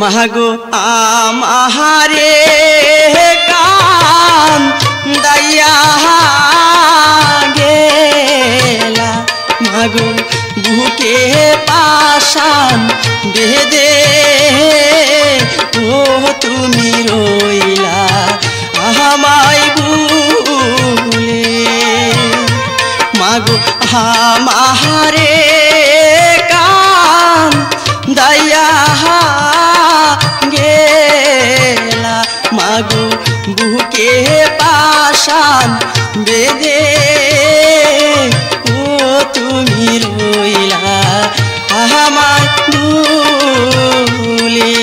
মাগো আমারে কাম দাইয়া গেলা মাগো বুকে পাশান বেঁধে ও তুমি রইলা আমায় ভুলে মাগো আমারে কাম দাইয়া গেলা মাগো বুকে পাশান বেঁধে ও তুমি রইলা আমায় ভুলে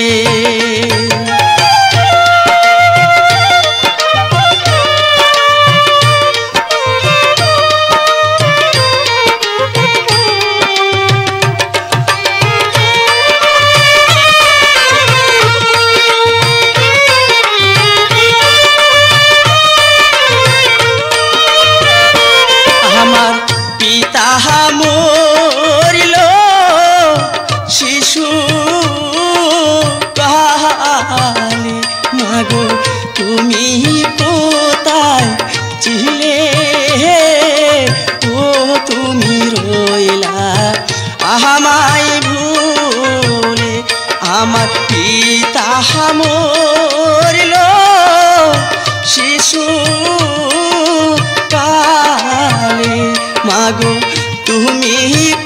মরিল শিশু কালে মাগো তুমি কোথায় ছিলে ও তুমি রইলা আমায় ভুলে আমার পিতা মরিল শিশু কালে মাগো তুমি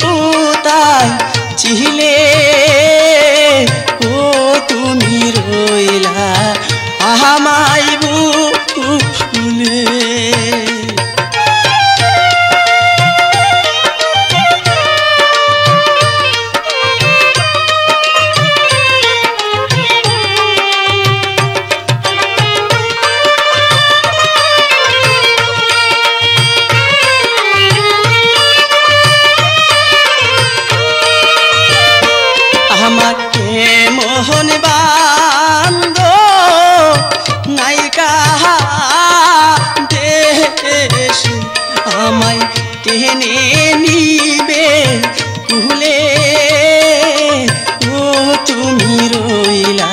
কোথায় ছিলে ও তুমি রইলা আমায় ভুলে মোহন বান্ধ নায়িকা দেশ আমায় টেনে নিবে কুলে ও তুমি রইলা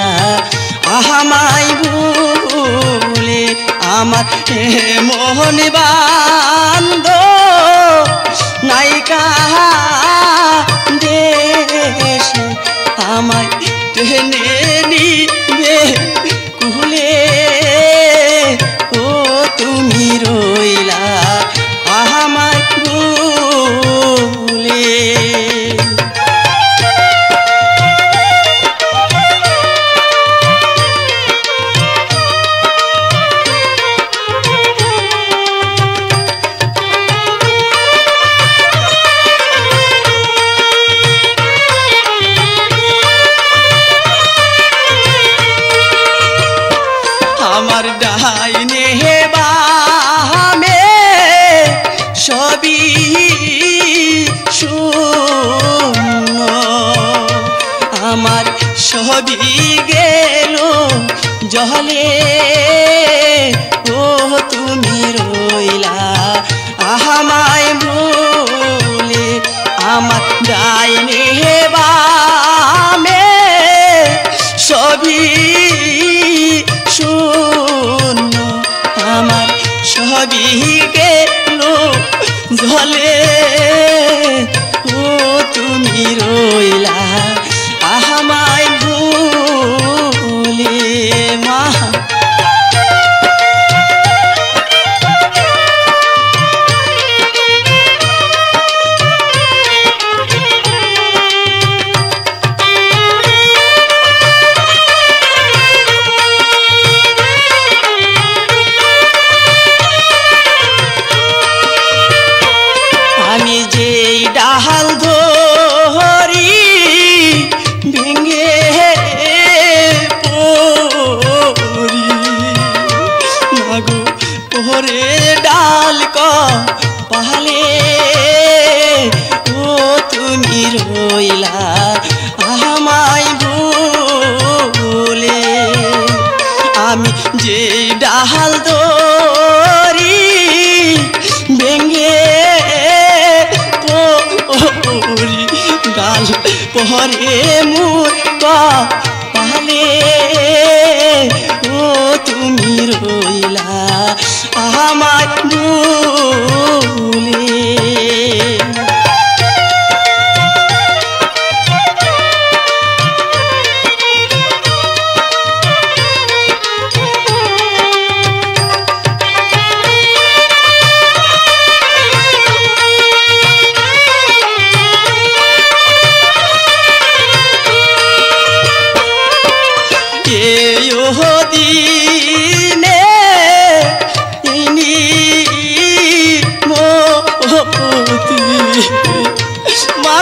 আমায় ভুলে আমার মোহন বান্ধ নায়িকা দেশ আমায় টেনে নিবে কুলে ও তুমি রইলা আমায় ভুলে আমার ডাইনে বামে সবই শূন্য আমার সবই গেল জলে ও তুমি রইলা আমায় ভুলে আমার ডাইনে বামে সবই শূন্য আমার সবই গেল জলে ও তুমি রইলা আমায় ভুলে মা আমি যেই ডাল ধরি ভেঙে পড়ি মাগো পরে ডাল পালে ও তুমি রইলা আমায় ভুলে আমি যেই ডাল ধরি ভেঙে পড়ি ডাল পরে মোর পালে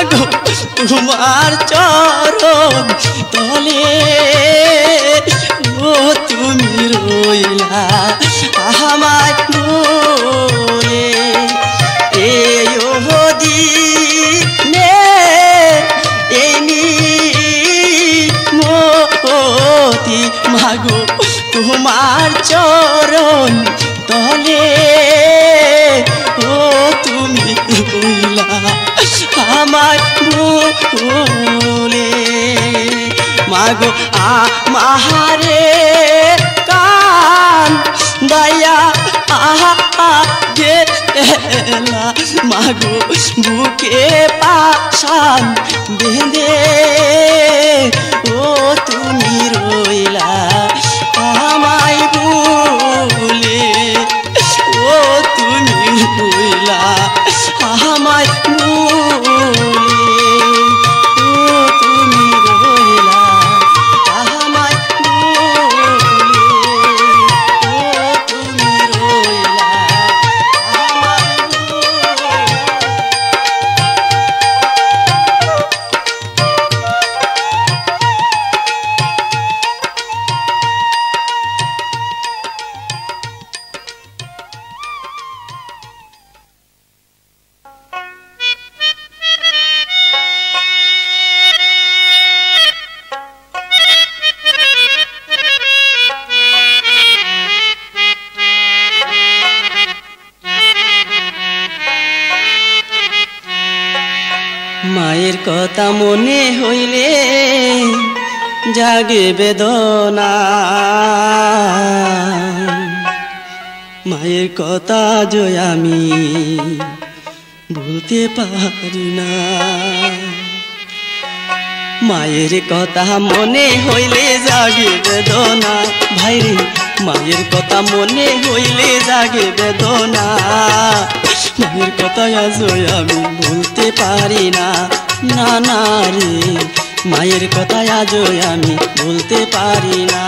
মাগো তোমার চরণ তলে ও তুমি রইলা আমায় বলে এই দিনে এনি মতি মাগো তোমার চরণ তলে ও তুমি রইলা আমায় বলে মাগো আমারে কান দয়া গেলা মাগো বুকে পাশান বেঁধে ও তুমি রইলা আমায় বলে ও তুমি রইলা আমায় বলে ও তুমি রইলা আমায় বলে ও তুমি রইলা আমায় মায়ের কথা মনে হইলে জাগে বেদনা মায়ের কথা জয় আমি ভুলতে পারি না মায়ের কথা মনে হইলে জাগে বেদনা ভাইরে মায়ের কথা মনে হইলে জাগে বেদনা মায়ের কথা জয় আমি ভুলতে পারি না না না রে মায়ের কথা জয় আমি ভুলতে পারি না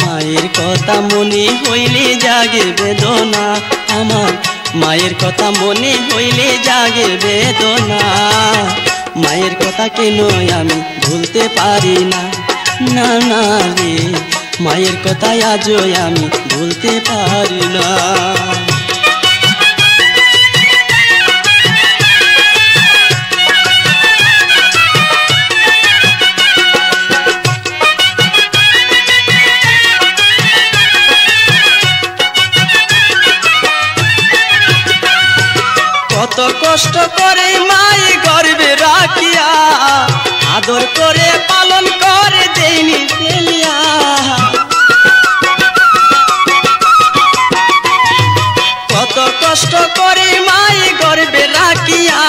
মায়ের কথা মনে হইলে জাগে বেদনা আমার মায়ের কথা মনে হইলে জাগে বেদনা মায়ের কথা কেন আমি ভুলতে পারি না না না রে মায়ের কথা আজও আমি ভুলতে পারি না কত কষ্ট করে মায়ে গর্বে রাখিয়া আদর করে পালন করে দেইনি ফেলিয়া কত কষ্ট করে মায়ে গর্বে রাখিয়া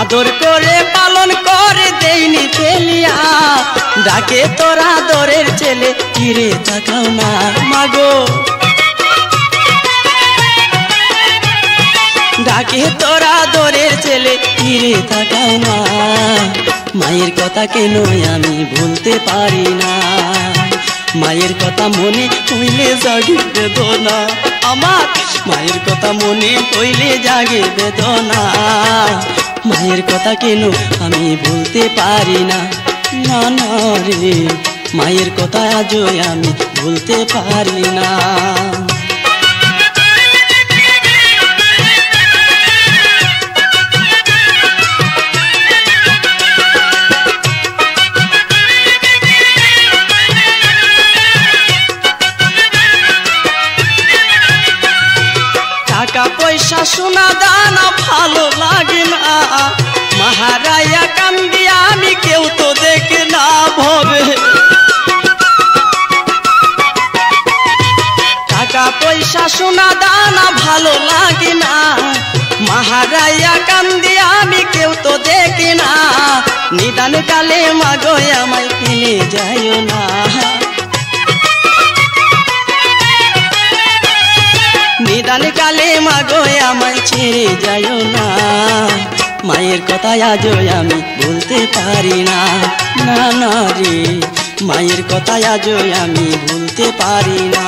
আদর করে পালন করে দেইনি ফেলিয়া ডাকে তোরা আদরের ছেলে ফিরে তাকাও না মাগো ডাকে তোরা আদরের ছেলে ফিরে তাকাও না মায়ের কথা কেন আমি ভুলতে পারি না মায়ের কথা মনে হইলে জাগে বেদনা আমার মায়ের কথা মনে হইলে জাগে বেদনা মায়ের কথা কেন আমি ভুলতে পারি না না না রে মায়ের কথা আজও আমি ভুলতে পারি না টাকা পয়সা সোনা দানা ভালো লাগে না মহারায়া কান্দি আমি কেউ তো দেখে না ভবে টাকা পয়সা সোনা দানা ভালো লাগে না মহারায়া কান্দি আমি কেউ তো দেখে না নিদান কালে মাগো আমায় ফেলে যাইও না নিদান কালে মাগো আমায় ছেড়ে যাইও না মায়ের কথা আজও আমি ভুলতে পারি না না না রে মায়ের কথা আজও আমি ভুলতে পারি না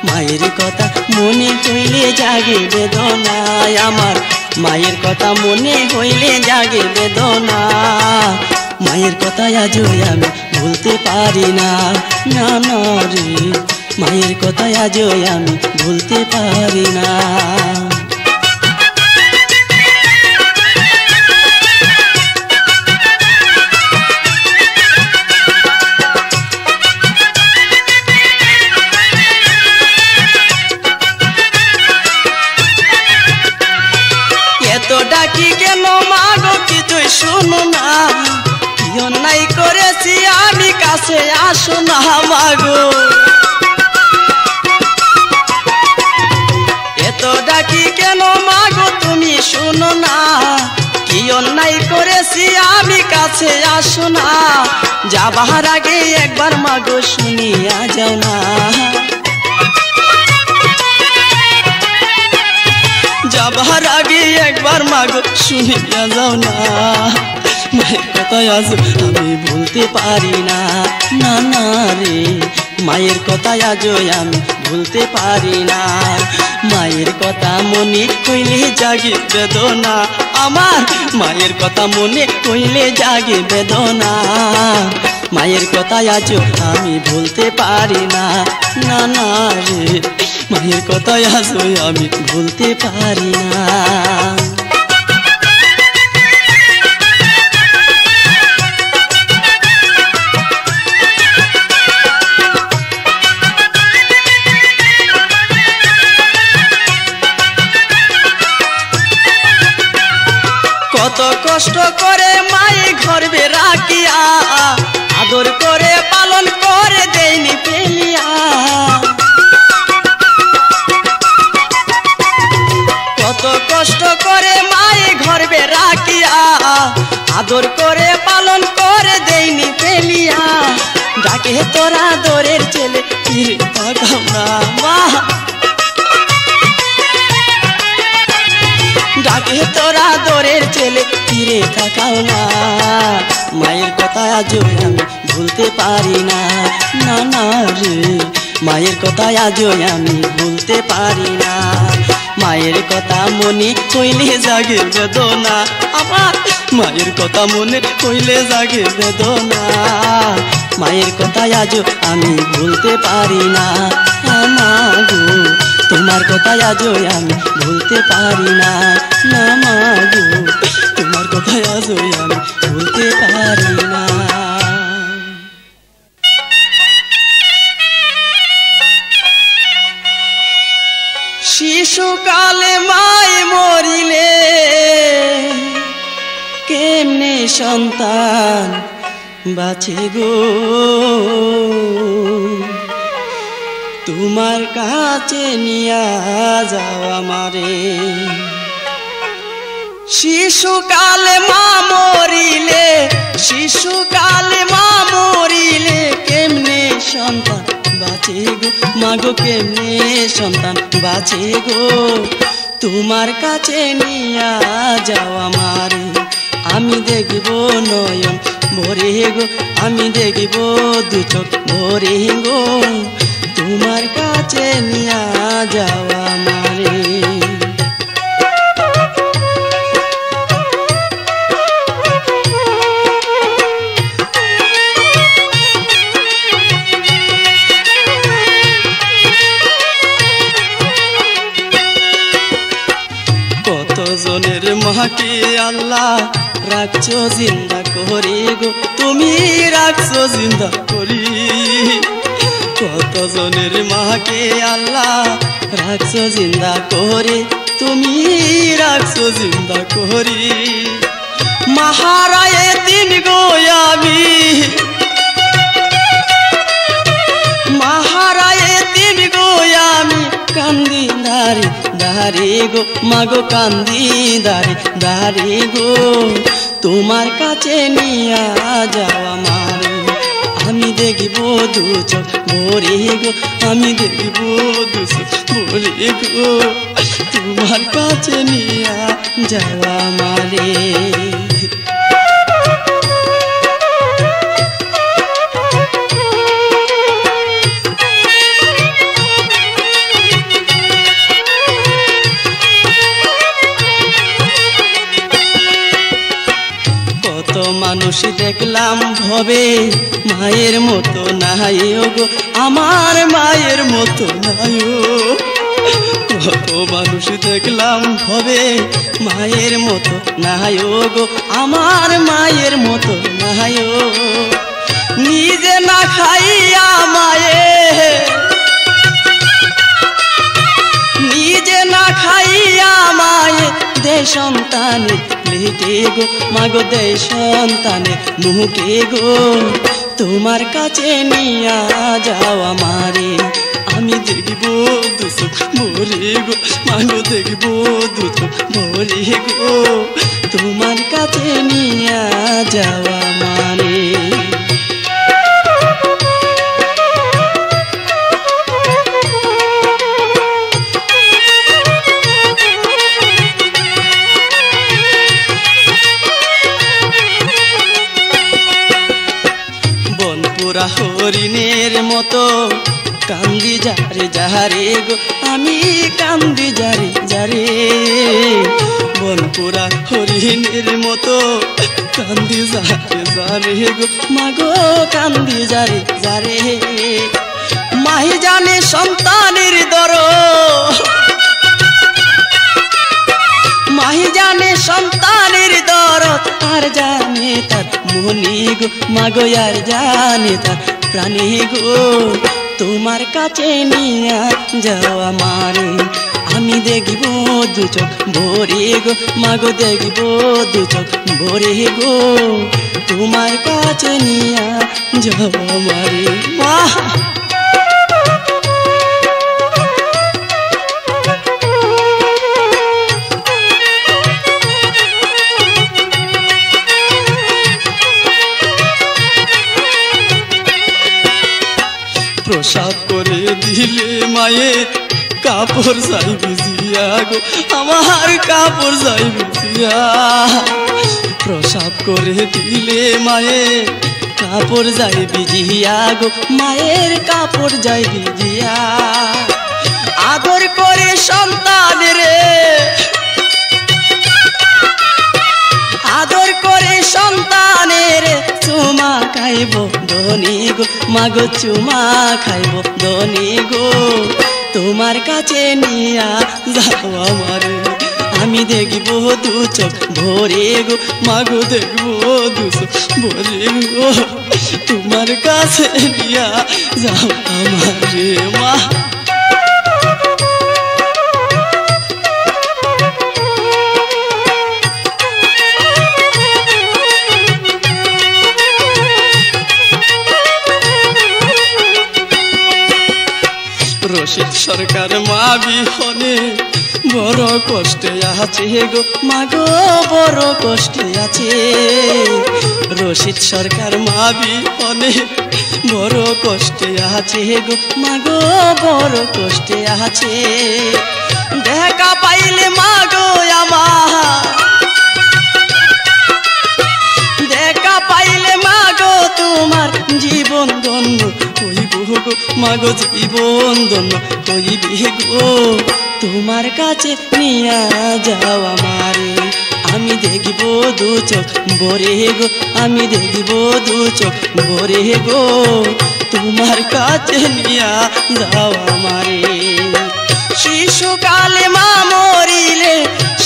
মায়ের কথা মনে হইলে জাগে বেদনায় আমার মায়ের কথা মনে হইলে জাগে বেদনা মায়ের কথা আজও আমি ভুলতে পারি না না না রে মায়ের কথা আজও আমি ভুলতে পারি না ডাকি কেন মাগো কিছুই শুনো না কি অন্যায় করেছি আমি কাছে আসো না মাগো এত ডাকি কেন মাগো তুমি শুনো না কি অন্যায় করেছি আমি কাছে আসো না যাবার আগে একবার মাগো শুনিয়া যাও না যাবার আগে একবার মাগো শুনিয়া যাও না মায়ের কথা আজ আমি ভুলতে পারি না না না রে মায়ের কথা আজ আমি ভুলতে পারি না মায়ের কথা মনে কইলে জাগে বেদনা আমার মায়ের কথা মনে কইলে জাগে বেদনা মায়ের কথা আজ আমি ভুলতে পারি না না না রে মায়ের কথা আজ আমি ভুলতে পারি না কত কষ্ট করে মায়ে গর্ভে রাখিয়া আদর করে পালন করে দেয়নি ফেলিয়া কত কষ্ট করে মায়ে গর্ভে রাখিয়া আদর করে পালন করে দেয়নি ফেলিয়া ডাকে তোরা দরের ছেলে ফিরে তাকাও না মা ডাকে তোরা দরের ছেলে ফিরে তাকাও না মায়ের কথা আজ আমি ভুলতে পারি না না না রে মায়ের কথা আজ আমি ভুলতে পারি না মায়ের কথা মনে কইলে জাগে বেদনা আমার মায়ের কথা মনে কইলে জাগে বেদনা মায়ের কথা আজ আমি ভুলতে পারি না মাগো তোমার কথা আজ আমি ভুলতে পারি না না মাগো তোমার কথা আজ আমি ভুলতে পারি না শিশুকালে মায় মরিলে কেমনে সন্তান বাঁচে গো তোমার কাছে নিয়া যাও আমারে শিশুকালে মা মরিলে শিশুকালে মা মরিলে কেমনে সন্তান বাঁচে গো মাগো কেমনে সন্তান বাঁচে গো তোমার কাছে নিয়া যাও আমারে আমি দেখব নয়ন ভরে গো আমি দেখব দু চোখ ভরে গো তোমার কাছে নিয়া যাও আমারে কতজনের মাকে আল্লাহ রাখছো জিন্দা করে গো তুমি রাখছো জিন্দা করি কতজনের মাকে আল্লাহ রাখছো জিন্দা করে তুমি রাখছো জিন্দা করি মাহারায়ে দিন গো আমি মাহারায়ে দিন গো আমি কান্দি দাঁড়ি দাঁড়ি গো মাগো কান্দি দাঁড়ি দাঁড়ি গো তোমার কাছে নিয়া যাও আমারে আমি দেখব দু চোখ ভরে গো আমি দেখব দু চোখ ভরে গো তোমার কাছে নিয়া যাও আমারে মানুষ দেখলাম ভবে মায়ের মতো নাই গো আমার মায়ের মতো নাই কত মানুষ দেখলাম ভবে মায়ের মতো নাই গো আমার মায়ের মতো নাই নিজে না খাইয়া মায়ে নিজে না খাইয়া মায়ে দে সন্তানে প্লেটে গো মাগো দে সন্তানে মুখে গো তোমার কাছে নিয়া যাও আমারে আমি দেখব দুচোখ ভরে গো মাগো দেখব দুচোখ ভরে গো তোমার কাছে নিয়া যাও আমারে বনপুরা হরিণের মতো কান্দি যারে যারে গো আমি কান্দি যারে যারে বনপুরা হরিণের মতো কান্দি যারে যারে গো মাগো কান্দি যারে যারে মাহি জানে সন্তানের দরদ মাহি জানে সন্তানের দরদ আর জানে তার মনি গো মাগো আর জানে তার প্রাণী গো তোমার কাছে নিয়া যাও আমারে আমি দেখব দু চোখ ভরে গো মাগো দেখব দু চোখ ভরে গো তোমার কাছে নিয়া যাও আমারে মা প্রসাদ করে দিলে মায়ে কাপড় যাই ভিজিয়া গো আমার কাপড় যাই ভিজিয়া প্রসাদ করে দিলে মায়ে কাপড় যাই ভিজিয়া গো মায়ের কাপড় যাই ভিজিয়া আদর করে সন্তানের আদর করে সন্তানের চুমা খাইব ধনী গো মাগো চুমা খাইব ধনী গো তোমার কাছে নিয়া যাও আমারে আমি দেখব দু চোখ ভরে গো মাগো দেখব দু চোখ ভরে গো তোমার কাছে নিয়া যাও আমারে মা রশিদ সরকার মা বিহনে বড় কষ্টে আছে গো মাগো বড় কষ্টে আছে রশিদ সরকার মা বিহনে বড় কষ্টে আছে গো মাগো বড় কষ্টে আছে দেখা পাইলে মাগো আমার দেখা পাইলে মাগো তোমার জীবন ধন্য হইব গো মাগো জীবন ধন্য হইবে গো তোমার কাছে নিয়া যাও আমারে আমি দেখব দু চোখ ভরে গো আমি দেখব দু চোখ ভরে গো তোমার কাছে নিয়া যাও আমারে শিশুকালে মা মরিলে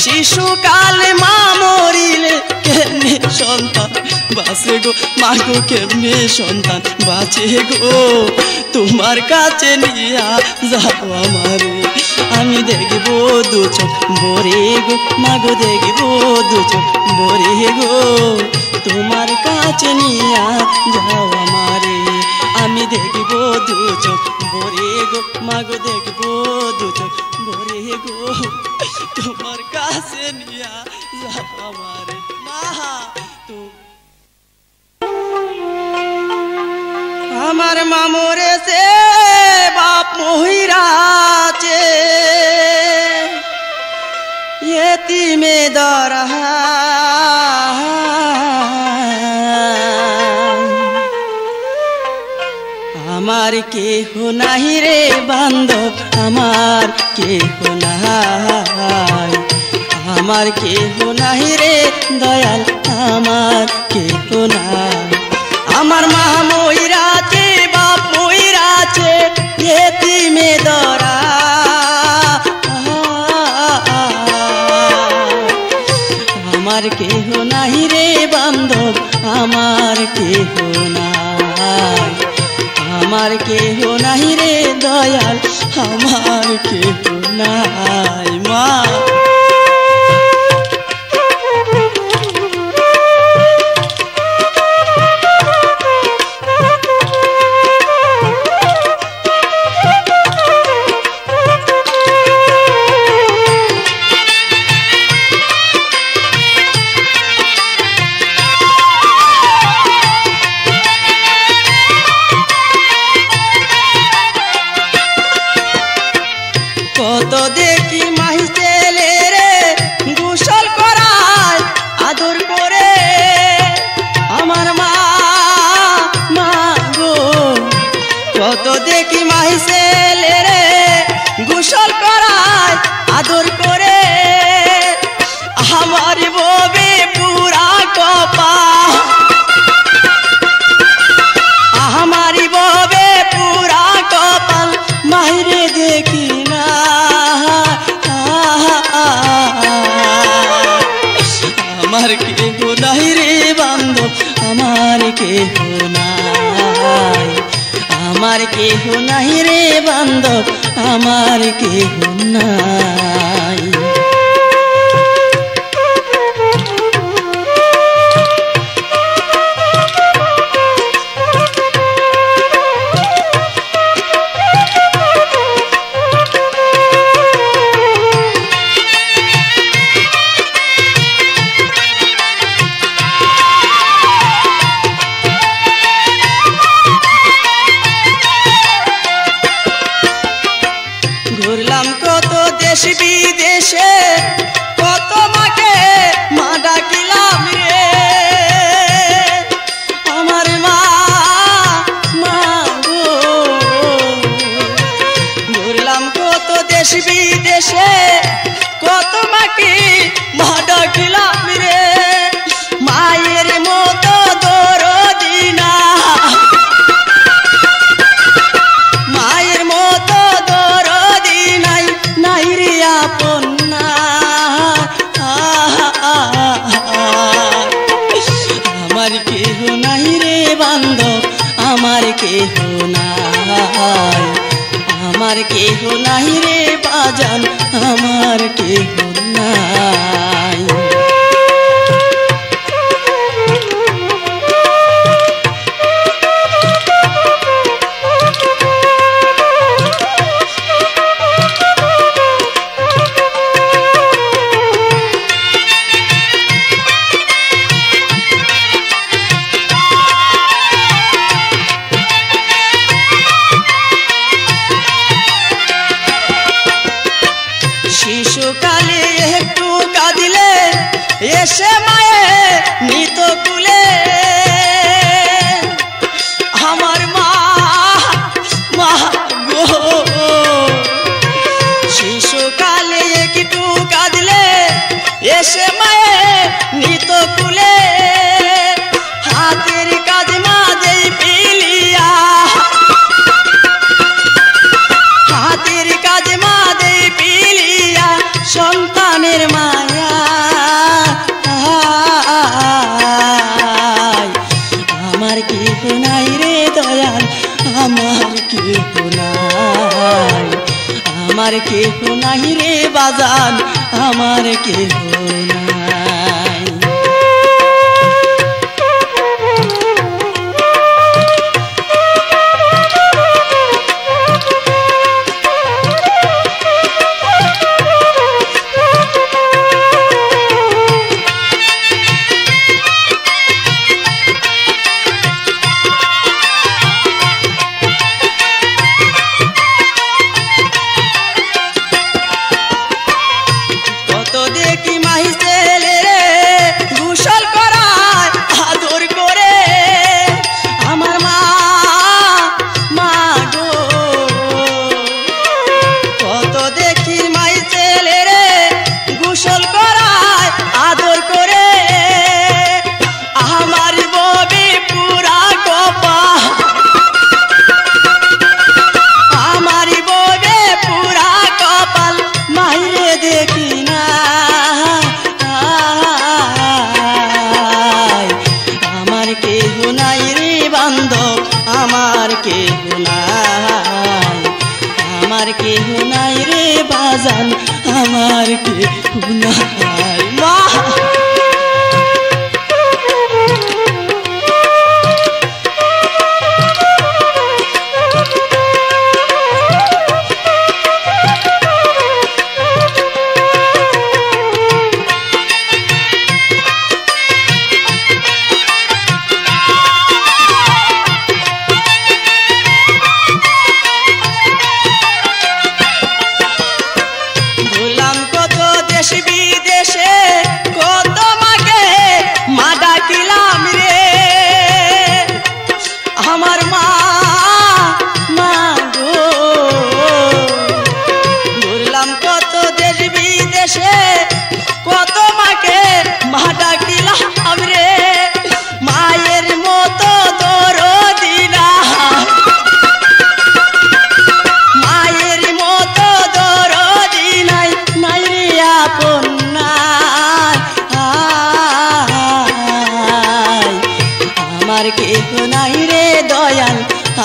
শিশুকালে মা মরিলে কেমনে সন্তান বাঁচে গো মাগো কেমনে সন্তান বাঁচে গো তোমার কাছে নিয়া যাও আমারে আমি দেখব দু চোখ ভরে গো মাগো দেখব দু চোখ ভরে গো তোমার কাছে নিয়া যাও আমারে আমি দেখব দু চোখ ভরে গো মাগো দেখব দু চোখ ভরে গো তোমার কাছে নিয়া যাও আমারে মা আমার মামরে সে বাপ মহিরাছে यतीमे दरहा আমার কেহ নাহি রে বান্ধব আমার কেহ নাই আমার কেহ নাহি রে দয়াল আমার কেহ নাই। আমার মা মইরাছে বাপ মইরাছে এতিমে দরা, আমার কেহ নাহি রে বান্ধব আমার কেহ নাই। আমার কেহ নাহি রে দয়াল আমার কেহ নাই। মা কত দেখি মাহি ছেলে রে গোসল করায় আদর করে আমার মা, মা গো কত দেখি মাহি ছেলে রে গোসল করায় আদর করে আমার ববে পুরা কপাল, আমার ববে পুরা কপাল মাহিরে দেখি না। আমার কেহ নাই রে বান্ধব আমার কেহ নাই। আমার কেহ নাই রে বান্ধব আমার কেহ নাই। ঘুরলাম কত দেশ বিদেশে কত মাকে মা ডাকিলাম রে আমার মা, মা গো ঘুরলাম কত দেশ বিদেশে কত মাকে মা ডাকিলাম রে মায়ের মতো দরদি না, মায়ের মতো দরদি নাই নাই রে আপন না। আমার কেহ নাই রে বান্ধব আমার কেহ নাই। আমার কেহ নাই রে বাজান আমার কেহ নাই। শিশুকালে একটু কাঁদিলে এসে মায়ে নিত কুলে আমার মা, মা গো শিশুকালে একটু কাঁদিলে এসে মায়ে নিত কুলে হাতের কাজ মা দেই পিলিয়া, হাতের কাজ মা দেই পিলিয়া সন্তানের মায়া। আমার কেহ নাই রে দয়াল আমার কেহ নাই। আমার কেহ নাই রে বাজান আমার কেহ নাই। কত দেখি মাহি ছেলে নাই মা।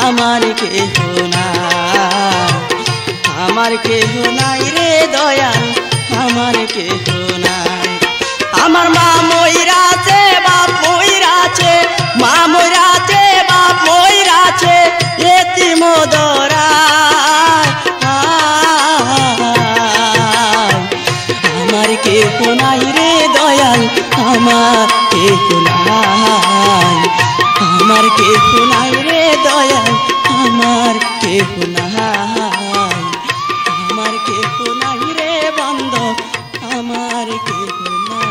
আমার কেহ নাই, আমার কেহ নাই রে দয়াল, আমার কেহ নাই। আমার মা মইরাছে, বাপ মইরাছে, মা মইরাছে, বাপ মইরাছে, এতিম দরায়। আমার কেহ নাই রে দয়াল, আমার কেহ নাই, আমার কেহ নাই রে দয়াল, আমার কেহ নাই, আমার কেহ নাই রে বান্ধব, আমার কেহ নাই।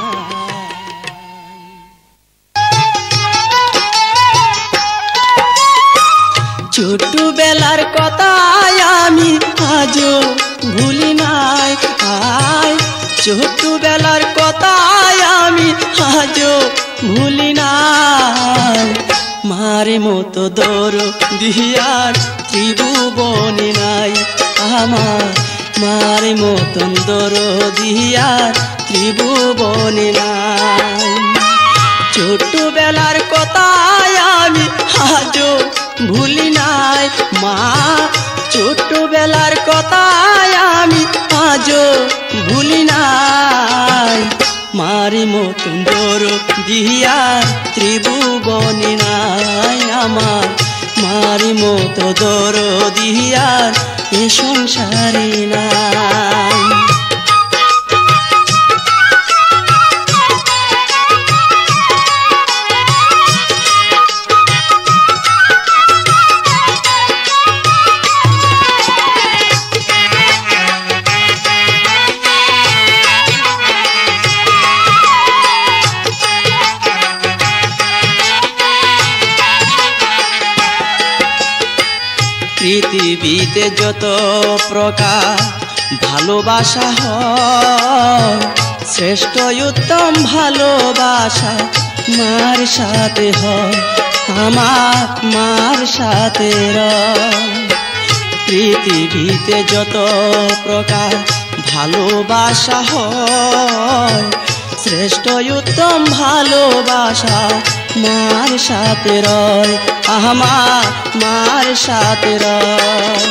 ছোটবেলার কথা আমি আজও ভুলি নাই, আয় ছোটবেলার কথা আমি আজও ভুলি নাই। মারে মতো দরদিয়ার ত্রিভুবনে নাই আমার, মারে মতন দরদিয়ার ত্রিভুবনে নাই। ছোটবেলার কথা আমি আজও ভুলি নাই, মা ছোটবেলার কথা আমি আজও ভুলি নাই। মারি মতন দরদিয়ার ত্রিভুবনে নাই আমার, মারি মতো দরদিয়ার এ সংসারে নাই। পৃথিবীতে যত প্রকার ভালোবাসা হয়, শ্রেষ্ঠ উত্তম ভালোবাসা মার সাথে হয়, আমার মার সাথে রয়। পৃথিবীতে যত প্রকার ভালোবাসা হয়, শ্রেষ্ঠ উত্তম ভালোবাসা মার সাথে রয়, আমার মার সাথে রয়।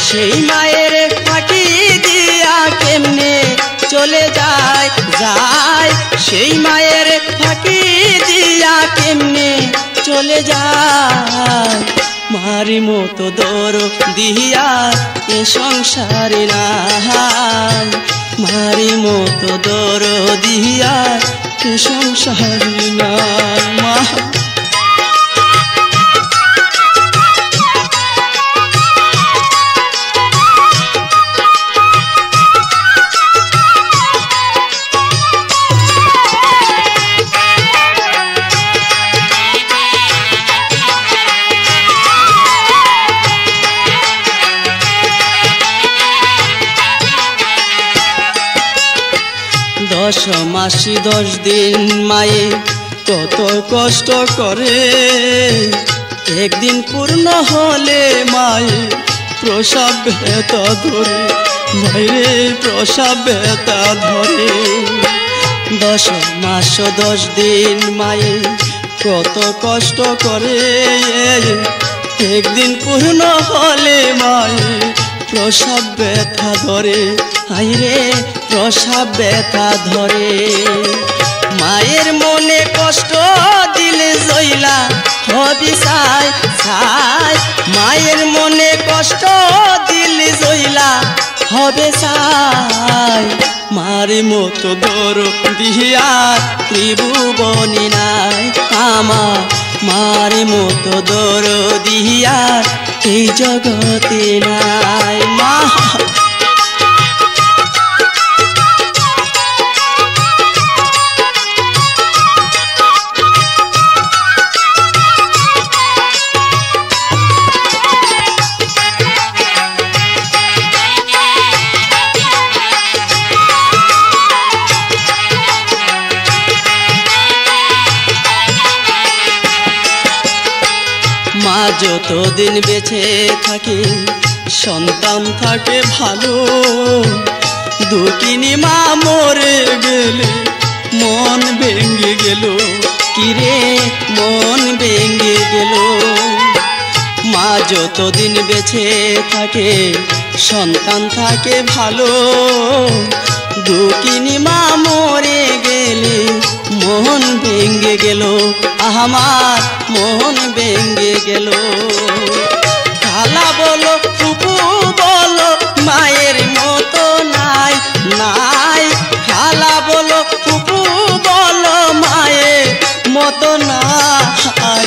সেই মায়ের ফাঁকি দিয়া কেমনে চলে যায়, যায় সেই মায়ের ফাঁকি দিয়া কেমনে চলে যায়। মারি মতো দরদিয়া এ সংসারে নাই, মারি মতো দরদিয়া এ সংসারে নাই মা। দশ মাসি 10 দিন মায়ে কত কষ্ট করে, একদিন পূর্ণ হলে মায়ে প্রসব ব্যথা ধরে, মায়েরে প্রসব ব্যথা ধরে। 10 মাস 10 দিন মায়ে কত কষ্ট করে, একদিন পূর্ণ হলে মায়ে প্রসব ব্যথা ধরে, হাইরে প্রসব ব্যথা ধরে। মায়ের মনে কষ্ট দিলে জইলা হবি ছাই ছাই, মায়ের মনে কষ্ট দিলে জইলা হবে ছাই। মার মতো দরদি আর ত্রিভুবনে নাই আমার, মার মতো দরদি আর এই জগতে নাই। মা মা যতদিন বেঁচে থাকে সন্তান থাকে ভালো, দুঃখিনী মা মরে গেলে মন ভেঙে গেল, কিরে মন ভেঙে গেল। মা যতদিন বেঁচে থাকে সন্তান থাকে ভালো, দুঃখিনী মা মরে গেলে মন ভেঙে গেল, আমার মন ভেঙে গেল। খালা বলো ফুপু বলো মায়ের মতো নাই নাই, খালা বলো ফুপু বলো মায়ের মতো নাই।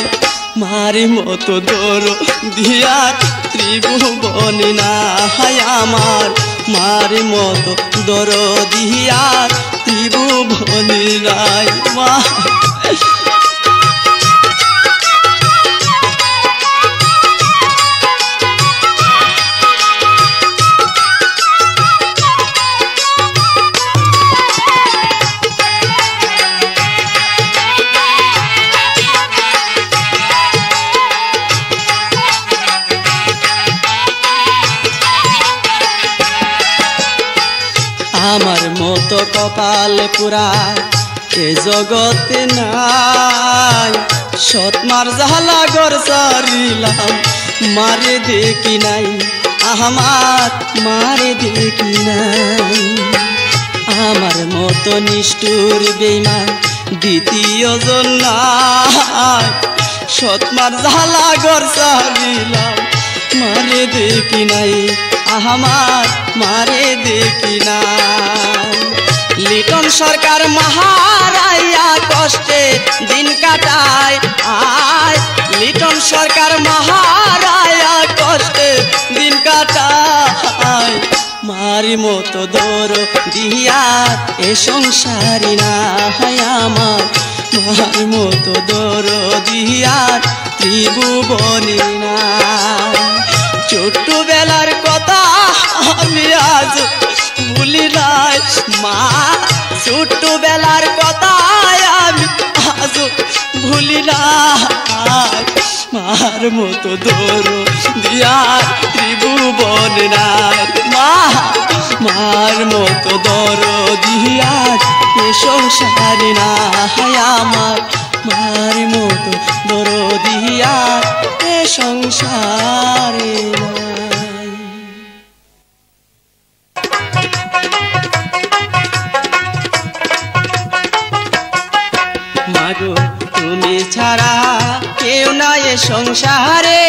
মার মতো দরদি আর ত্রিভুবনে নাই আমার, মার মতো দরদি আর ত্রিভুবনে নাই। মা আমার মতো কপাল পুরা এ জগতে নাই, সৎমার জালা ঘর সারিলাম মারে দেখি নাই, আমার মারে দেখি নাই। আমার মতো নিষ্ঠুর বেঈমান দ্বিতীয় জন নাই, সৎমার জালা ঘর সারিলাম মারে দেখি নাই, আমার মারে দেখি না। লিটন সরকার মহারায়া কষ্টে দিন কাটায় আয়, লিটন সরকার মহারায়া কষ্টে দিন কাটায়। মার মতো দরদি আর এ সংসারী নাই আমার, মার মতো দরদি আর ত্রিভুবনে নাই। ছোট্টবেলার কথা আমি আজ ভুলি নাই মা, ছোট্টবেলার কথা আমি আজ ভুলি নাই। মার মতো দরদি আর ত্রিভুবনে নাই মা, মার মতো দরদি আর এ সংসারে নাই আমার, মার মতো দরদি আর এ সংসারে নাই। মাগো তুমি ছাড়া কেউ নাই এ সংসারে,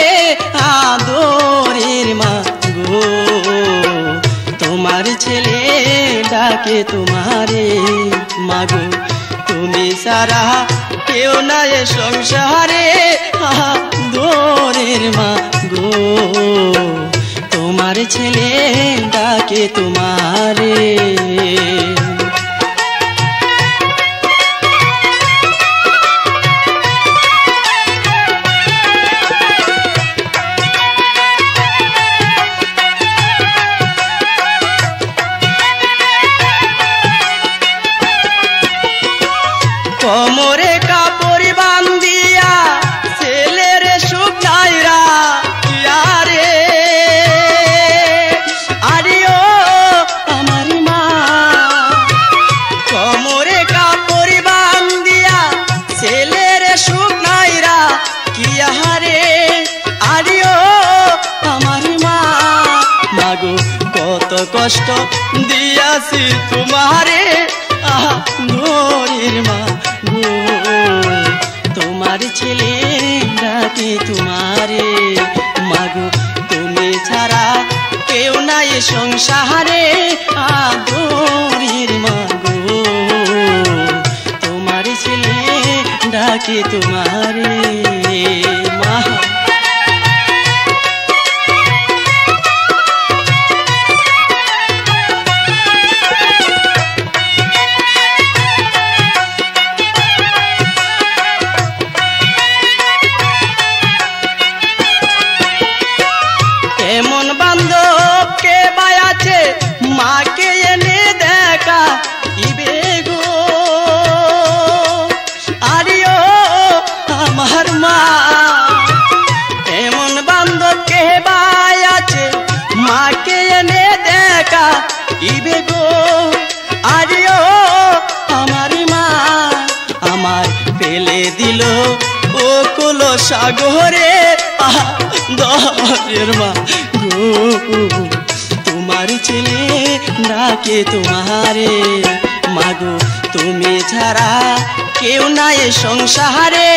আদরের মা গো তোমার ছেলে ডাকে তোমারে। মাগো তুমি ছাড়া কেউ নাই এ সংসারে, আদরের মা গো তোমার ছেলে ডাকে তোমারে। কোমরে কাপড় বান্ধিয়া ছেলের সুখ নাইরা ইয়ারে, আরে ও আমার মা। কোমরে কাপড় বান্ধিয়া ছেলের সুখ নাইরা কিয়ারে, আরে ও আমার মা। মাগো কষ্ট দিয়াছি তোমারে ধরির মা গো তোমার ছেলে ডাকে তোমারে মাগো তুমি ছাড়া কেউ নাই সংসারে ধরির মা গো তোমার ছেলে ডাকে তোমারে মা এমন বান্ধব কে বায়াছে মাকে এনে দেখা ইবে গো আরিও আমার মা এমন বান্ধব কে বায়াছে মাকে এনে দেখা ইবে গো আরিও আমার মা আমার ফেলে দিল ও কুল সাগরে দরের মা গো তোমার ছেলে ডাকে তোমারে মাগো তুমি ছাড়া কেউ নাই সংসারে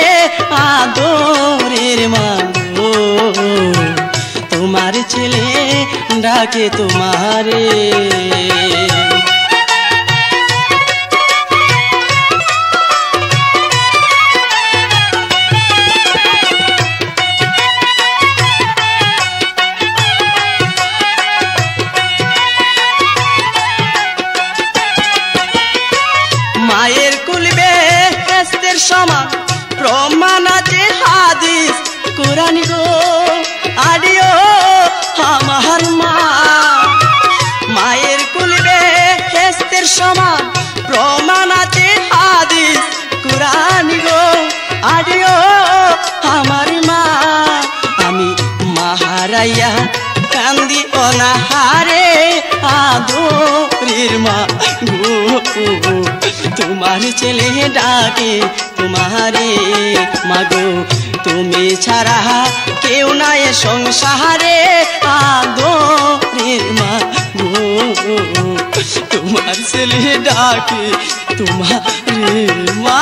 আদরের মা গো তোমার ছেলে ডাকে তোমারে মায়ের কুলবে বেহেশতের সমান প্রমাণ আছে হাদিস কোরআন গো আডিও আমার মা মায়ের কুলবে বেহেশতের সমান প্রমাণ আছে হাদিস কোরআন গো আডিও আমার মা আমি মাহারাইয়া কান্দি অনাহারে আদরের মা গো তোমার ছেলে ডাকে তোমারে মাগো তুমি ছাড়া কেউ নাই সংসারে আদরের মা গো তোমার ছেলে ডাকে তোমারে মা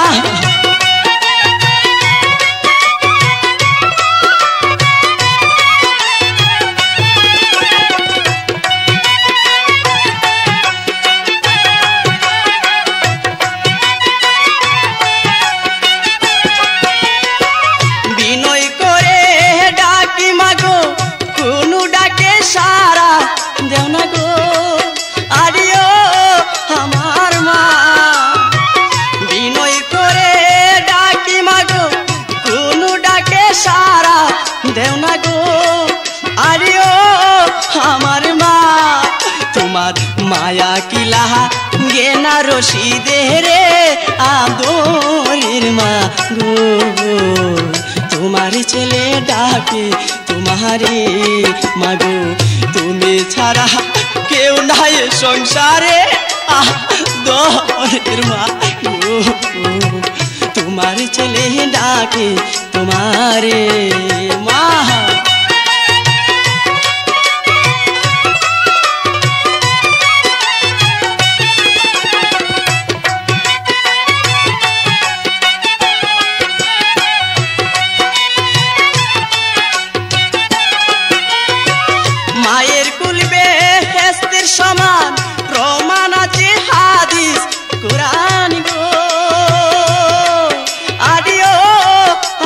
মায়া কিলা গেনা রশি দে রে আদরের মা গো তোমার ছেলে ডাকে তোমারে মাগো তুমি ছাড়া কেউ নাই সংসারে আদরের মা গো তোমার ছেলে ডাকে তোমারে মা মায়ের কুলবে বেহেশতের সমান প্রমাণ আছে হাদিস কোরআন গো আডিও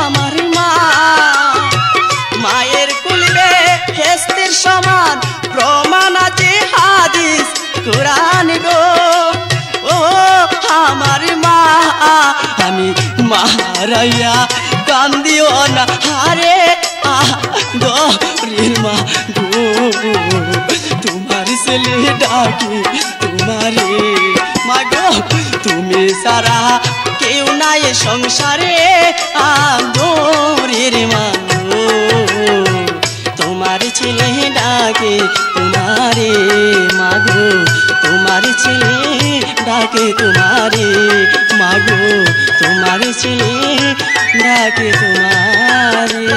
আমার মা মায়ের কুলবে বেহেশতের সমান প্রমাণ আছে হাদিস কোরআন গো ও আমার মা আমি মারাইয়া কান্দিও না হারে দরের মা গো তোমার ছেলে ডাকে তোমারে মা গো তুমি সারা কেউ নাই সংসারে দরের মা গো তোমার ছেলে ডাকে তোমারে মা গো তোমার ছেলে ডাকে তোমারে মা গো তোমার ছেলে ডাকে তোমারে।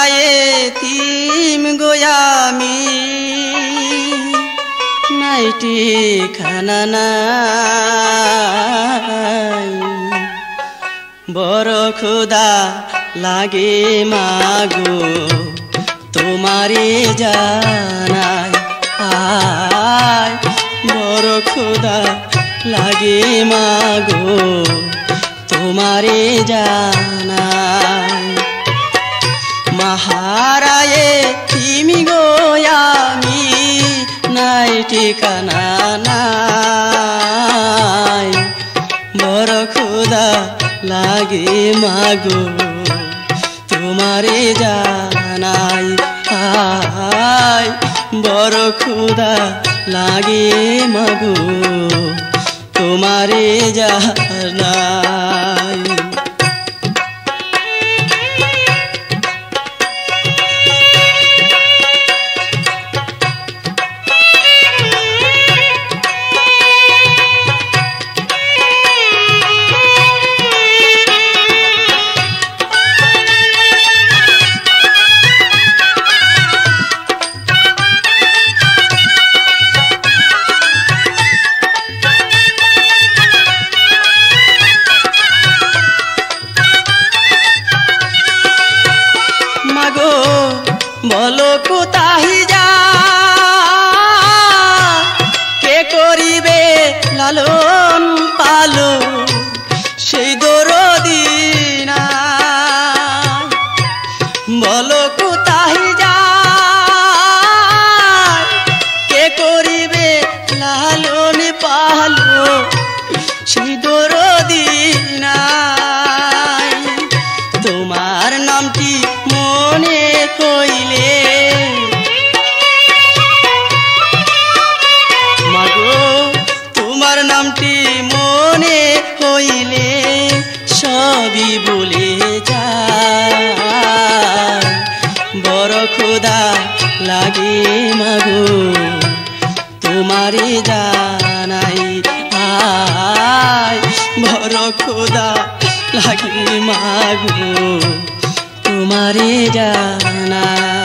এতিম গোয়ামি নাই ঠিকানা নাই বড় ক্ষুধা লাগে মাগো তোমারে জানাই আয় বড় ক্ষুধা লাগে মাগো তোমারে জানাই মাহারায়ে তিমি গোয়ামি নাই ঠিকানা নাই বড় ক্ষুধা লাগে মাগো তোমারে জানাই আয় বড় ক্ষুধা লাগে মাগো তোমারে জানাই বলো কোথায় যা কে করিবে লালন পালো সেই দরদি নাই বলো কোথায় যা কে করিবে লালন পালো সেই দরদি নাই তোমার নামটি মনে কইলে মাগো তোমার নামটি মনে কইলে সবই বলে যায় বড় ক্ষুধা লাগে মাগো তোমারে জানাই আয় বড় ক্ষুধা লাগে মাগো তোমারে জানাই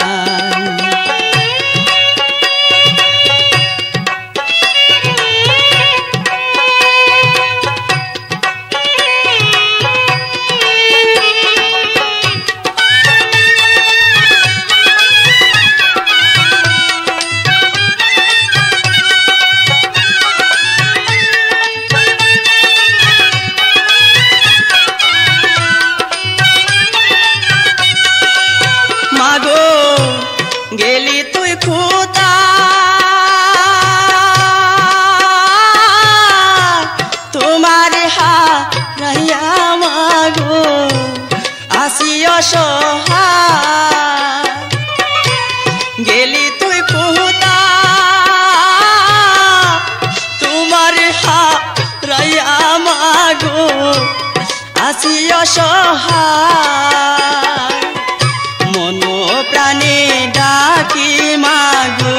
গেলি তুই খুদা তোমার হারাইয়া মাগো আসিও সহায় গেলি তুই খুদা তোমার হারাইয়া মাগো আসিও সহায় মন প্রাণে ডাকি মাগো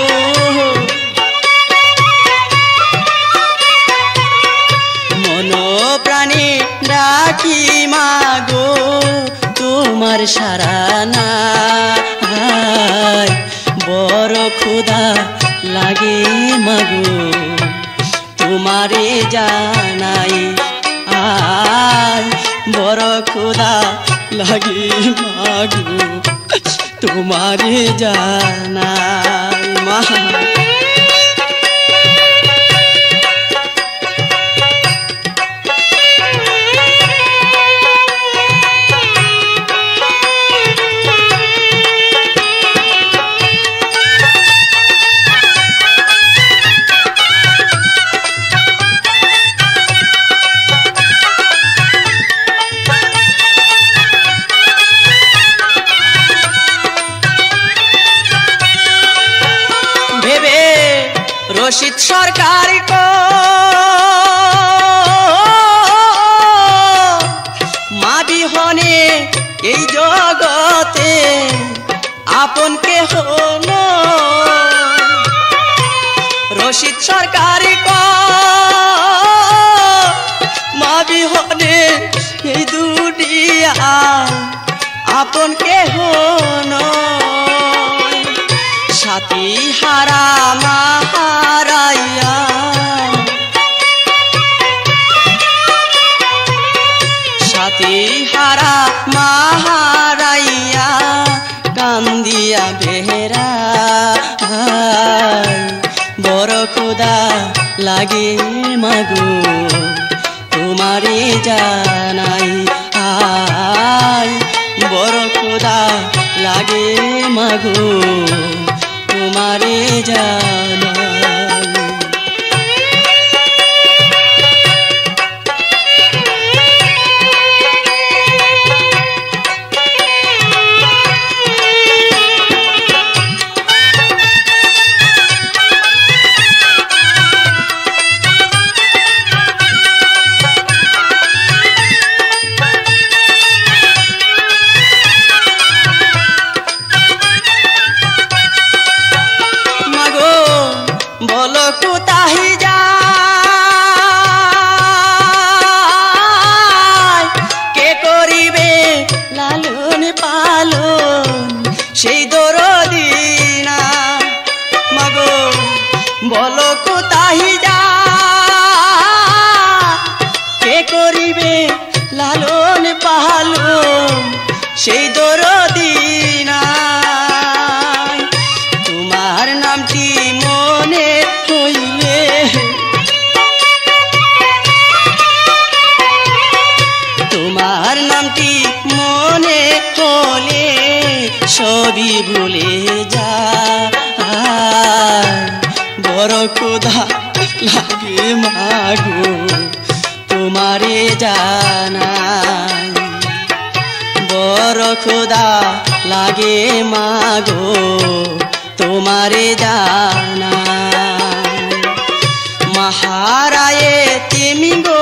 মন প্রাণে ডাকি মাগো তোমার সারা নাই বড় ক্ষুধা লাগে মাগো তোমারে জানাই আয় বড় ক্ষুধা লাগে মাগো তোমারে জানাই মা রশিদ সরকার মা বিহনে এই জগতে আপন কে হলো রশিদ সরকার মা বিহনে এই দুনিয়া আপন কেহ নয় সাথী হারা মা হারাইয়া সাথী হারা মা হারাইয়া কান্দিয়া বেহেরা বড় খোদা লাগে মাগো তোমারে জানাই বড় খোদা লাগে মাগো তোমারে জানাই সেই দরদি না মাগো বলো কোথায় যা কে করিবে লালন পালন সেই দরদি না তোমার নামটি মনে হইলে তোমার নামটি মনে হলে সবই ভুলে যা বড় খোদা লাগে মাগো তোমারে জানাই বড় খোদা লাগে মাগো তোমারে জানাই মহারায়ে তুমি গো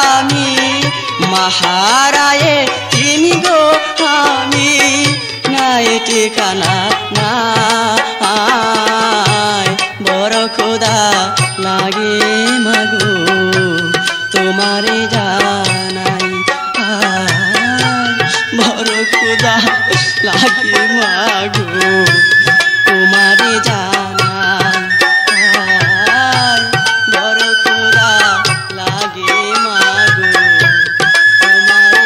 আমি মহারায়ে তুমি গো আমি নাই ঠিকানা নাই বড় খোদা লাগে মাগো তোমারে জানাই বড় খোদা লাগে মাগো তোমারে জানাই বড় খোদা লাগে মাগো তোমারে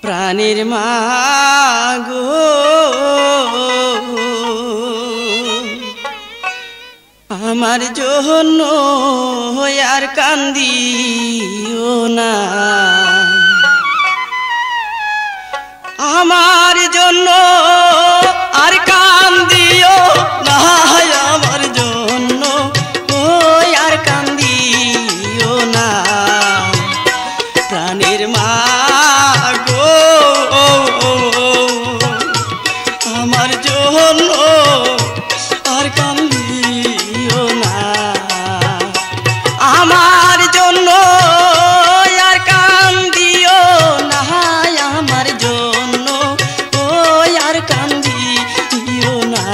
প্রাণের মাগো আমার জন্য আর কান্দিও না আমার জন্য আর কান্দিও না আমার জন্য আর কান্দিও না প্রাণের মা আমার জন্য আর কান্দিও না আমার জন্য আর কান্দিও না আমার জন্য আর কান্দিও না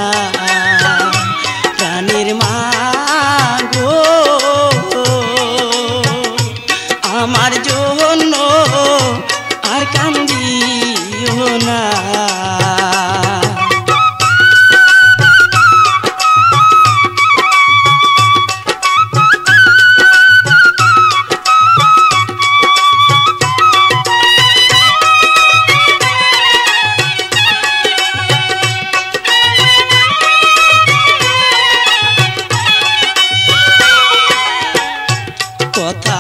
প্রাণের মা গো আমার জন্য আর কান্দিও না কথা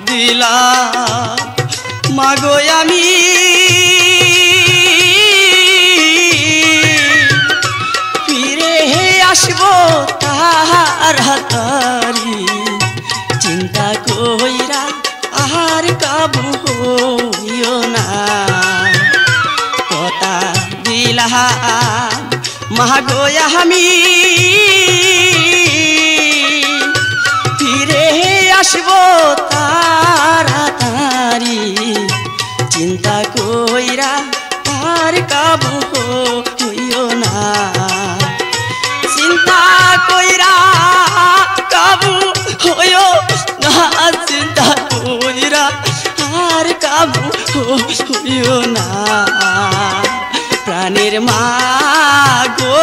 দিলাম মাগো আমি ফিরে আসবো তাহার হাতারি চিন্তা কইরা আর কাবু হইও না কথা দিলাম গো আমি ফিরে আসবো তাড়াতাড়ি চিন্তা কইরা আর কাবু হইও না চিন্তা কইরা কাবু হইও না চিন্তা কইরা আর কাবু হইও না প্রাণের মা গো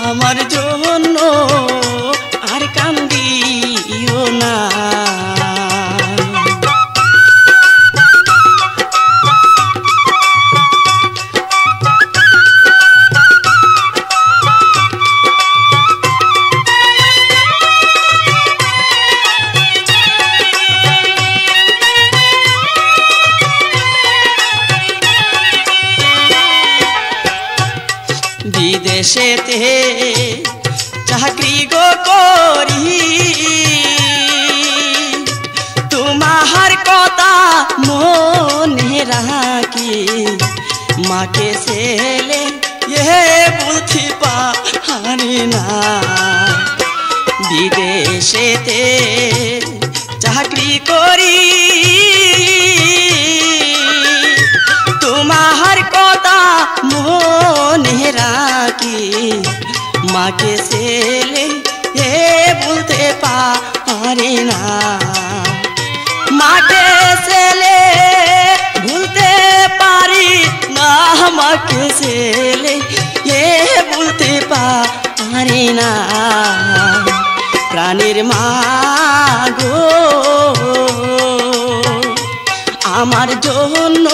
আমার জন্য আর কান্দিও না বিদেশেতে চাকরি গো করি তোমার কথা মনে রাখি মাকে ছেলে বলতে পারি না বিদেশেতে চাকরি করি তোমার কথা মনে রাখি মাকে ছেলে বলতে পারি না মাকে ছেলে ভুলতে পারি না মাকে ছেলে বলতে পারি না প্রাণের মা গো আমার জন্য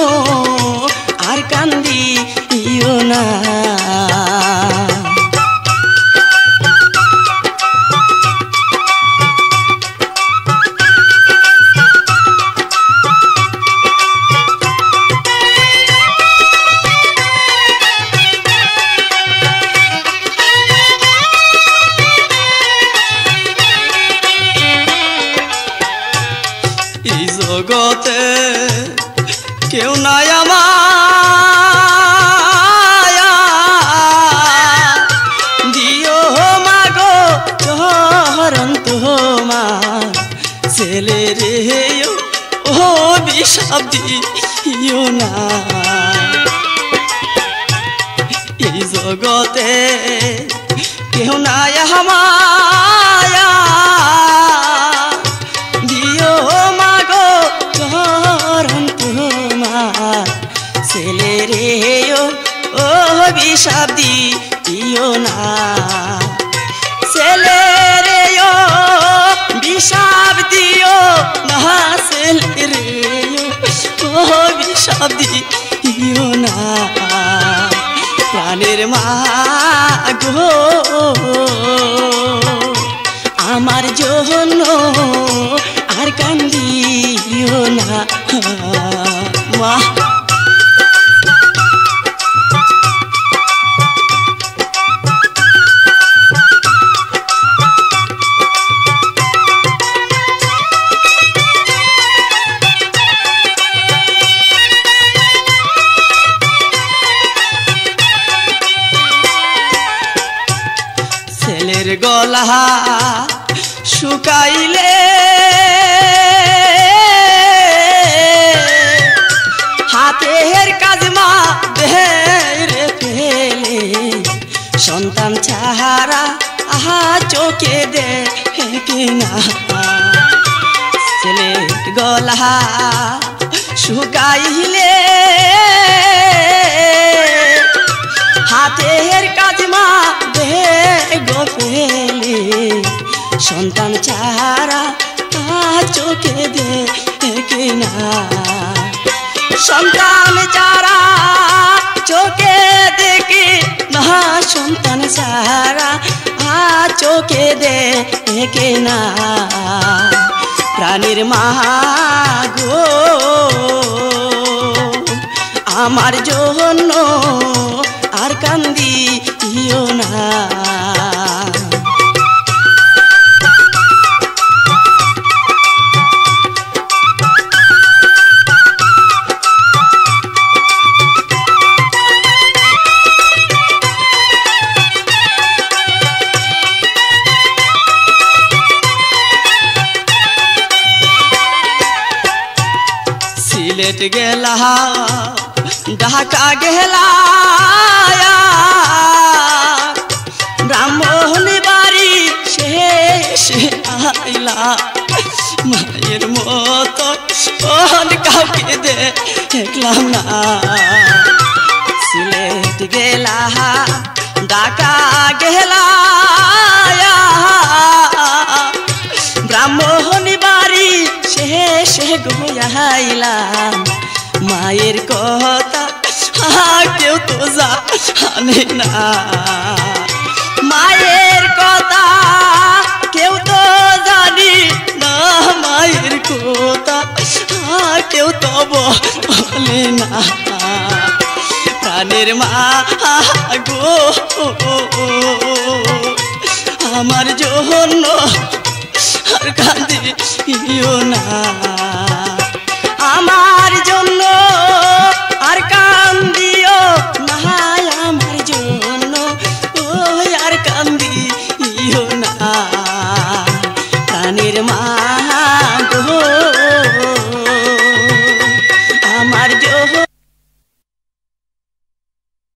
আর কান্দিও না এই জগতে কেউ নাই আমার দিও মাগো চরণ তোমার ছেলে রে ও বিষাদ দিও না এই জগতে কেউ নাই আমার দিও মাগো চরণ তোমার ছেলে রে ও বিষাদ দিও না ছেলে রে ও বিষাদ দিও না ছেলে রে ও বিষাদ দিও না প্রাণের মা গো আমার জন্য আর কান্দিও না মা ছেলের গলা শুকাইলে হাতের কাজ মা দেরে ফেলে সন্তান ছাড়া আহা চোখে দেখে না ছেলের গলা শুকাইলে হাতের কাজ মা গো ফেলে সন্তান ছাড়া চোখে দেখে না সন্তান ছাড়া চোখে দেখে না সন্তান ছাড়া চোখে দেখে না প্রাণের মা গো আমার জন্য আর কান্দিও না ঢাকা গেলা ব্রাহ্মণ বাড়ি শেষে আইলা মায়ের মতো কাউকে দেখলাম না সিলেট গেলা ঢাকা গেলা ব্রাহ্মণ বাড়ি শেষে গইলাম মায়ের কথা কেউ তো জানে না মায়ের কথা কেউ তো জানি না মায়ের কথা কেউ তো বলে না প্রাণের মা গো আমার জন্য আর কাঁদিও না।